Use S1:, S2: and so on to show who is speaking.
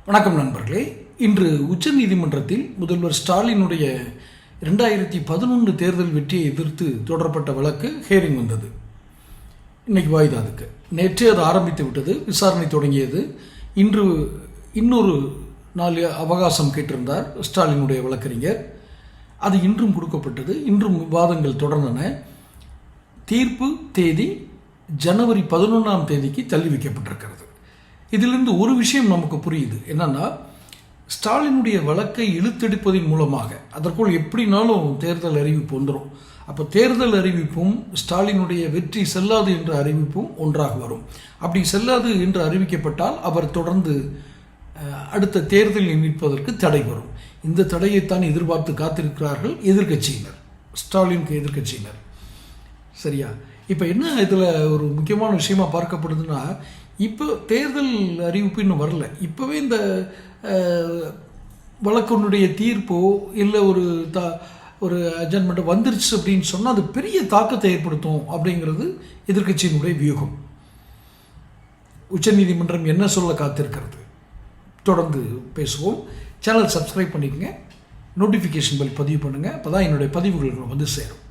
S1: வணக்கம் நண்பர்களே. இன்று உச்சநீதிமன்றத்தில் முதல்வர் ஸ்டாலினுடைய 2011 தேர்தல் வெற்றியை எதிர்த்து தொடரப்பட்ட வழக்கு ஹியரிங் வந்தது. இன்னைக்கு வாய்தா அதுக்கு. நேற்றே அது ஆரம்பித்து விட்டது, விசாரணை தொடங்கியது. இன்று இன்னொரு நாள் அவகாசம் கேட்டிருந்தார் ஸ்டாலினுடைய வழக்கறிஞர். அது இன்றும் கொடுக்கப்பட்டது. இன்றும் விவாதங்கள் தொடர்ந்தன. தீர்ப்பு தேதி ஜனவரி 11ஆம் தேதிக்கு தள்ளி வைக்கப்பட்டிருக்கிறது. இதிலிருந்து ஒரு விஷயம் நமக்கு புரியுது. என்னன்னா, ஸ்டாலினுடைய வழக்கை இழுத்தெடுப்பதன் மூலமாக அதற்குள் எப்படினாலும் தேர்தல் அறிவிப்பு வந்துடும். அப்போ தேர்தல் அறிவிப்பும் ஸ்டாலினுடைய வெற்றி செல்லாது என்ற அறிவிப்பும் ஒன்றாக வரும். அப்படி செல்லாது என்று அறிவிக்கப்பட்டால் அவர் தொடர்ந்து அடுத்த தேர்தலில் நிற்பதற்கு தடை வரும். இந்த தடையைத்தான் எதிர்பார்த்து காத்திருக்கிறார்கள் எதிர்கட்சியினர், ஸ்டாலினுக்கு எதிர்கட்சியினர். சரியா? இப்போ என்ன இதில் ஒரு முக்கியமான விஷயமா பார்க்கப்படுதுன்னா, இப்போ தேர்தல் அறிவிப்பு இன்னும் வரல. இப்போவே இந்த வழக்கினுடைய தீர்ப்போ இல்லை ஒரு அட்ஜமெண்ட் வந்துருச்சு அப்படின்னு சொன்னால் அது பெரிய தாக்கத்தை ஏற்படுத்தும் அப்படிங்கிறது எதிர்கட்சியினுடைய வியூகம். உச்சநீதிமன்றம் என்ன சொல்ல காத்திருக்கிறது? தொடர்ந்து பேசுவோம். சேனல் சப்ஸ்கிரைப் பண்ணிக்கங்க, நோட்டிஃபிகேஷன் பெல் பதிவு பண்ணுங்கள். அப்போ தான் என்னுடைய பதிவுகள் வந்து சேரும்.